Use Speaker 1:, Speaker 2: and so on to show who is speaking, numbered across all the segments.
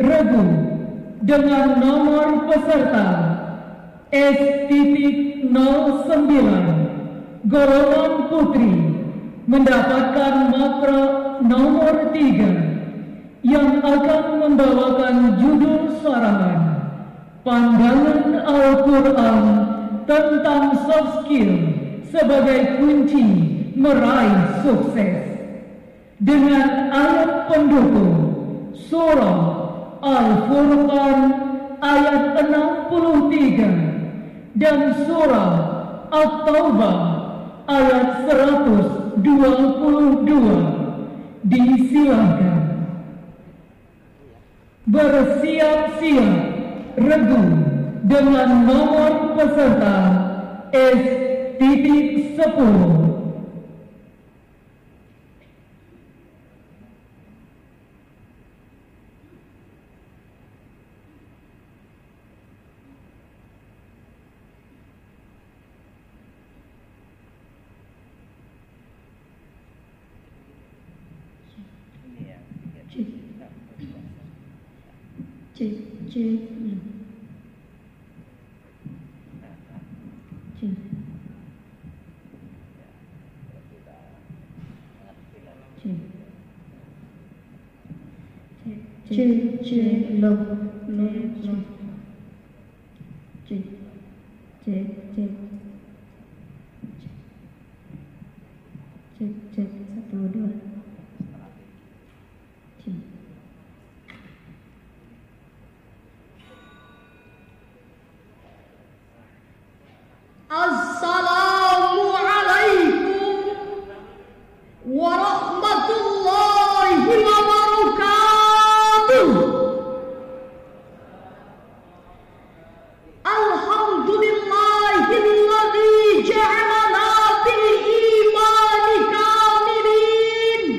Speaker 1: Regu dengan nomor peserta S.09 golongan putri mendapatkan makro nomor 3 yang akan membawakan judul sarangan Pandangan Al-Quran tentang soft skill sebagai kunci meraih sukses, dengan ayat pendukung surah Al-Furqan ayat 63 dan surah At-Taubah ayat 122. Disilakan. Bersiap-siap regu dengan nomor peserta S.10.
Speaker 2: Assalamualaikum warahmatullahi wabarakatuh. Alhamdulillahilladzi ja'alana bil imani kamilin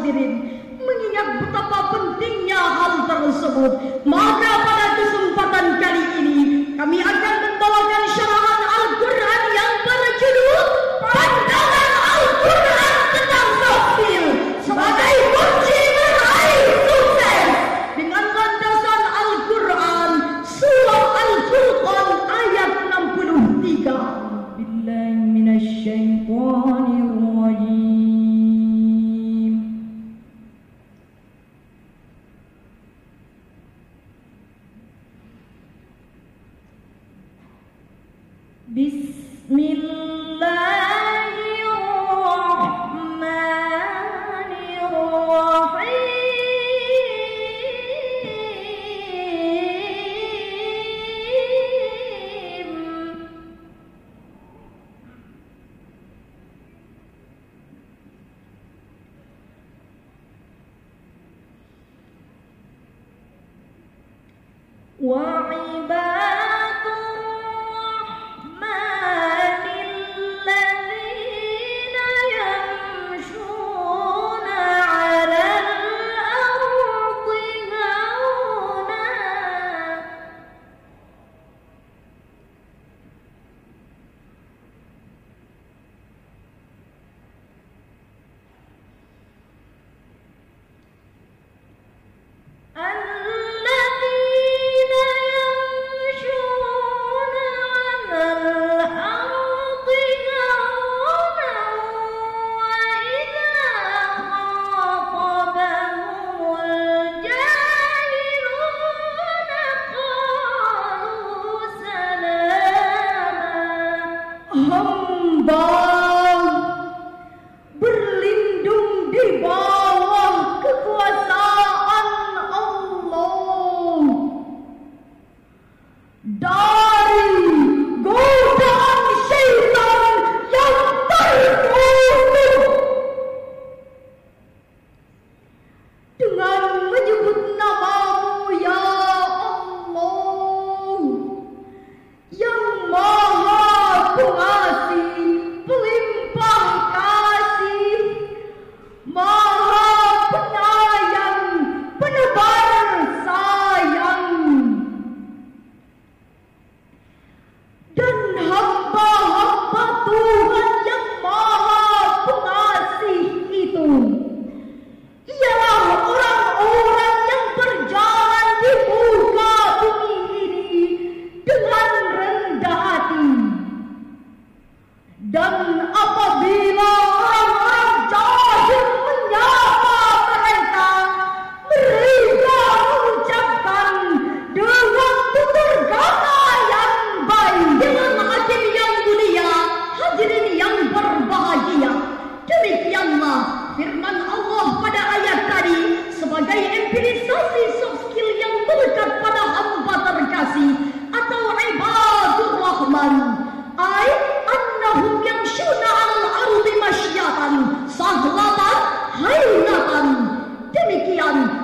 Speaker 2: hadirin, mengingat betapa pentingnya hal tersebut, maka pada kesempatan kali ini kami akan membawakan syarahan Al-Quran yang berjudul Pandangan Al-Quran tentang Sofil sebagai kunci meraih sukses, dengan landasan Al-Quran surah Al-Furqan ayat 63.
Speaker 1: Billahi minasyaitonir rajim.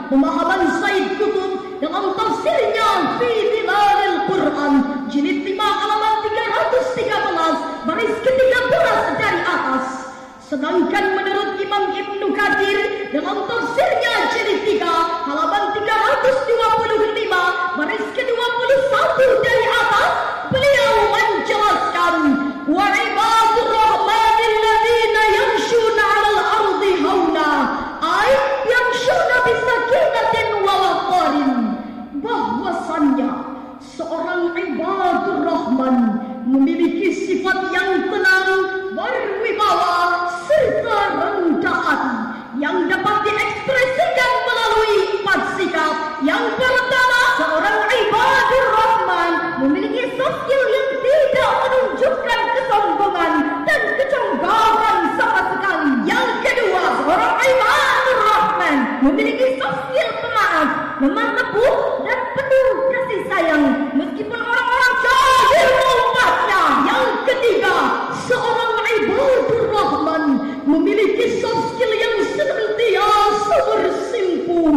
Speaker 2: Pemahaman Said Qutb dalam tafsirnya Fi Dhilalil Quran jilid 5 halaman 313 baris ke-13 dari atas. Sedangkan menurut Imam Ibnu Katsir dalam tafsirnya jilid 3 halaman 325 baris ke-21 dari atas, beliau menjelaskan wa ibadur rahmanil ladzina yamshuna 'alal ardi hauna ay yamshuna bisakinatin wa waqarin, bahwasannya seorang ibadur rahman memiliki sifat yang tenang, berwibawa serta rendah hati yang dapat diekspresikan melalui 4 sikap. Yang pertama, seorang ibadur rahman memiliki soft skill yang tidak menunjukkan kesombongan dan keconggahan sama sekali. Yang kedua, seorang ibadur rahman memiliki soft skill pemaaf, lemah lembut dan penuh kasih sayang meskipun orang-orang jahil mengumpatnya. Yang ketiga, seorang ibadur rahman memiliki soft skill yang senantiasa bersimpu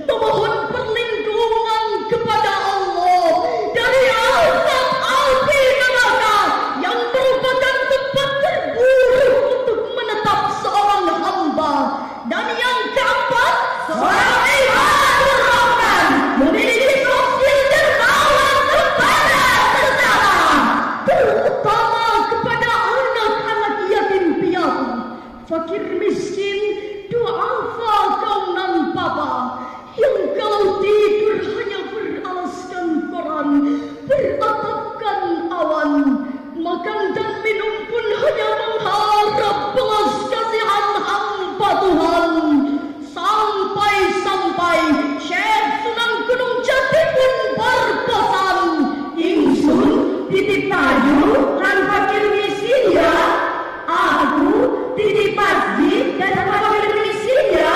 Speaker 2: memohon perlindungan kepada Allah dari azab api neraka yang merupakan tempat terburuk untuk menetap seorang hamba. Dan yang keempat, seorang ibadur rahman memiliki sosial dermawan kepada sesama, terutama kepada anak-anak yatim piatu, fakir miskin, duafa kaum nan papa, yang kalau tidur hanya beralaskan koran, beratapkan awan, makan dan minum pun hanya mengharap belas kasihan hamba Tuhan. Sampai-sampai Syekh Sunan Gunung Jati pun berpesan, ingsun titip taju lan fakir miskin ya, aku titip masjid dan fakir miskin ya.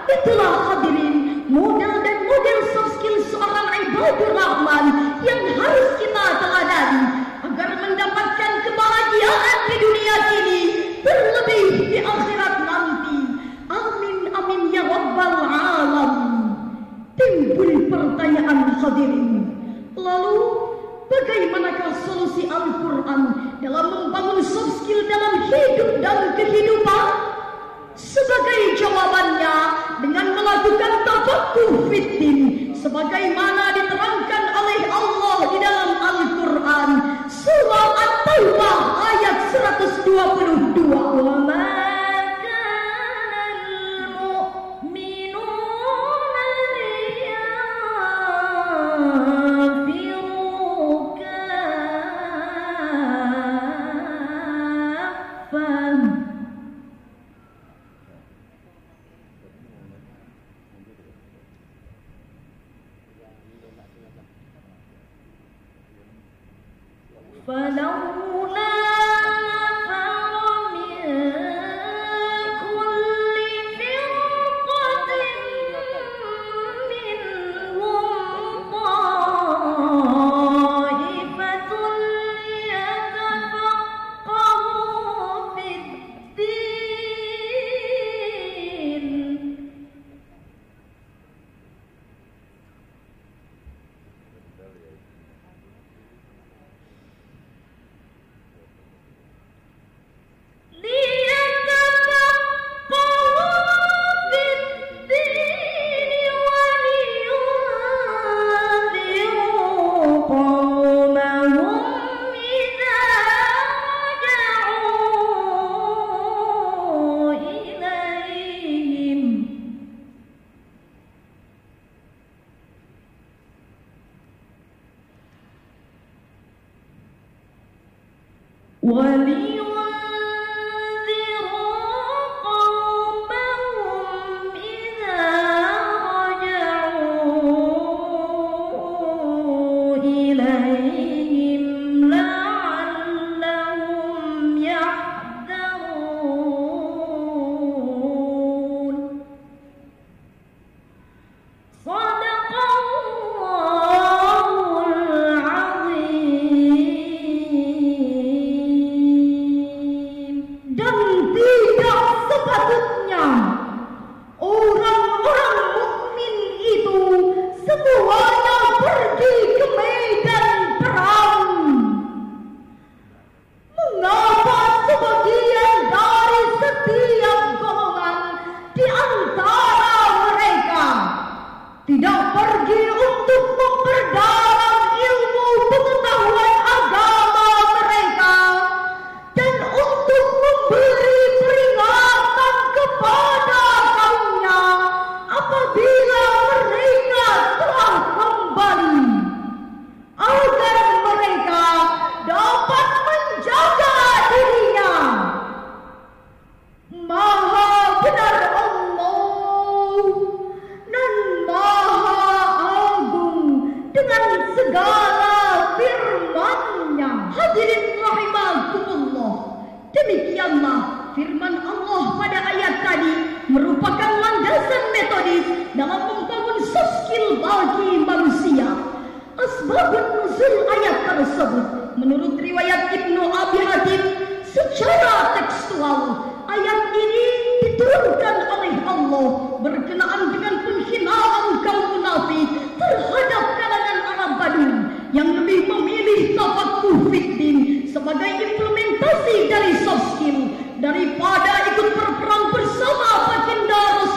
Speaker 2: Itulah hadirin modal dan model soft skill seorang ibadur rahman yang harus kita teladani agar mendapatkan kebahagiaan di dunia ini, terlebih di akhirat nanti. Amin amin ya rabbal alamin. Timbul pertanyaan hadirin, lalu bagaimanakah solusi Al-Quran dalam membangun soft skill dalam hidup dan kehidupan? Sebagai jawabannya, dengan melakukan tafaqquh fiddin sebagaimana diterangkan oleh Allah di dalam Al-Quran surah At-Taubah ayat 122. Wa ma فلولا نفر من كل فرقة منهم طائفة ليتفقهوا في الدين firman Allah pada ayat tadi merupakan landasan metodis dalam membangun soft skill bagi manusia. Asbabun nuzul ayat tersebut menurut riwayat Ibnu Abi Hatim secara tekstual, ayat ini diturunkan oleh Allah berkenaan dengan penghinaan kaum munafik terhadap kalangan Arab Badui yang lebih memilih tafaqquh fiddin sebagai implementasi dari soft skill daripada ikut berperang bersama baginda Rasul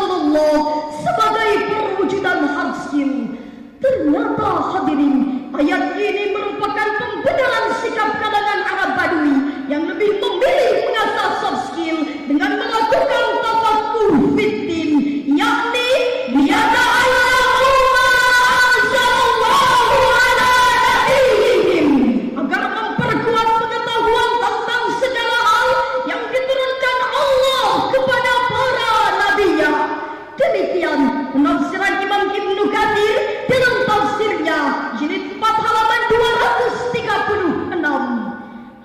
Speaker 2: Demikian penafsiran Imam Ibnu Katsir dalam tafsirnya jilid 4 halaman 236.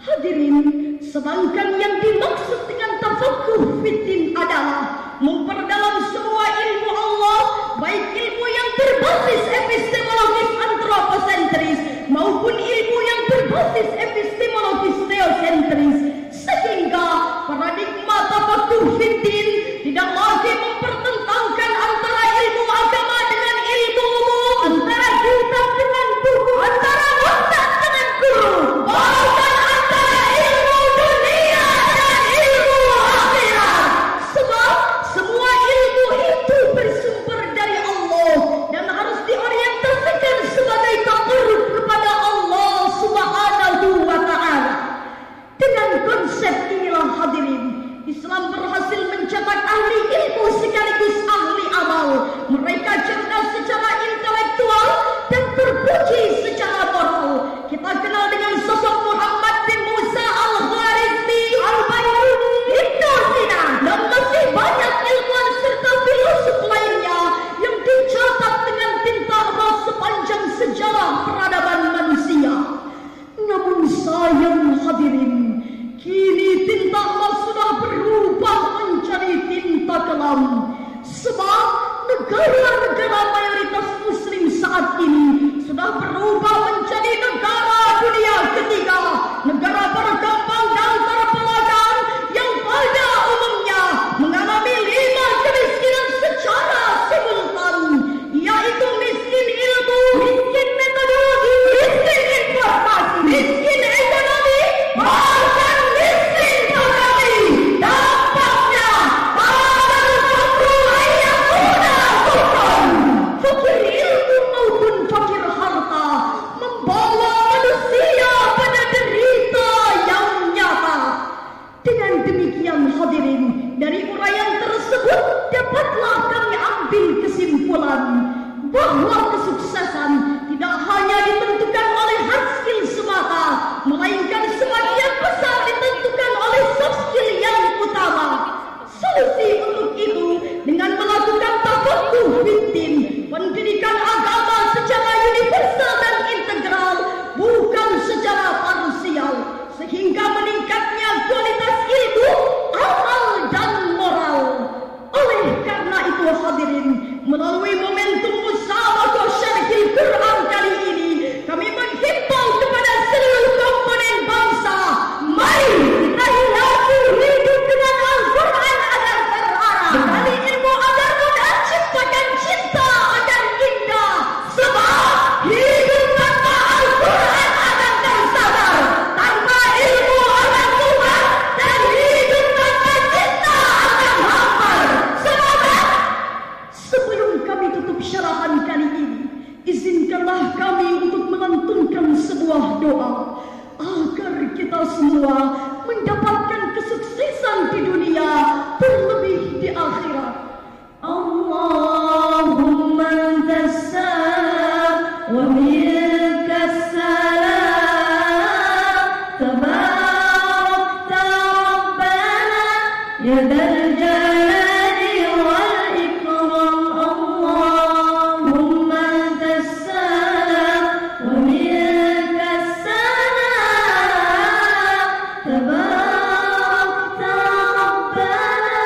Speaker 2: Hadirin, sedangkan yang dimaksud dengan tafaqquh fiddin adalah memperdalam semua ilmu Allah, baik ilmu yang berbasis epistemologis antroposentris maupun ilmu yang berbasis epistemologis teosentris, sehingga paradigma tafaqquh fiddin tidak lagi mempertentangkan antara ilmu agama dengan ilmu umum, antara kitab dengan buku, antara ustaz dengan guru, bahkan antara ilmu dunia dan ilmu akhirat. Sebab semua ilmu itu bersumber dari Allah dan harus diorientasikan sebagai taqarrub kepada Allah Subhanahu wa ta'ala. Dengan konsep inilah hadirin, Islam berhasil mencetak ahli ilmu sekaligus ahli amal. Mereka cerdas secara intelektual dan terpuji secara moral. Kita kenal dengan sosok Muhammad bin Musa al-Khwarizmi, al-Bayruni, Ibnu Sina, dan masih banyak ilmuwan serta filosof lainnya yang dicatat dengan tinta emas sepanjang sejarah peradaban manusia. Namun sayang hadirin, kini tinta emas sudah berubah menjadi tinta kelam. Sebab negara-negara mayoritas muslim saat ini sudah berubah menjadi negara dunia ketiga, negara berkembang dan terpelagang yang pada umumnya mengalami 5 kemiskinan secara simultan, yaitu miskin ilmu, miskin metodologi, miskin informasi, miskin ekonomi, bahkan miskin ekonomi. Dampaknya para fakir yang mudah bukan fakir ilmu maupun fakir harta membawa manusia pada derita yang nyata. Dengan demikian hadirin, dari uraian tersebut dapatlah kami ambil kesimpulan bahwa kesuksesan tidak hanya ditentukan oleh hard skill semata, melainkan sebagian besar ditentukan oleh soft skill yang utama. Solusi untuk itu dengan melakukan tafaqquh fiddin, pendidikan agama secara universal dan integral, bukan secara parsial, sehingga meningkatnya kualitas ilmu, amal dan moral. Oleh karena itu hadirin, melalui momentum musabaqah syarhil Quran kali ini, kami menghimbau kepada seluruh komponen bangsa, mari kita hiasi hidup dengan Al-Quran agar terarah, dengan ilmu agar mudah, ciptakan cinta agar indah. Sebab hidup tanpa Al-Quran akan tersadar, tanpa ilmu akan tuhan, dan hidup tanpa cinta akan hambar. Semoga sebelum kami tutup syarahan kali ini, izinkanlah kami untuk melantunkan sebuah doa agar kita semua mendapatkan kesuksesan di dunia, terlebih di akhirat.
Speaker 1: Allahumma antas salam wa minkas salam, tabarakta rabbana ya dzal jalali wal ikram. Allahumma antas salam wa minkas salam, tabarakta rabbana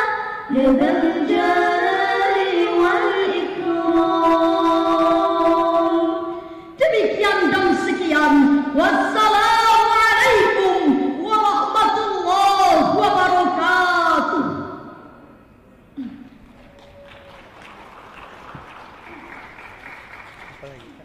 Speaker 1: ya dzal jalali wal ikram.
Speaker 2: Demikian dan sekian. Wassalamualaikum warahmatullahi wabarakatuh.
Speaker 3: Apa lagi?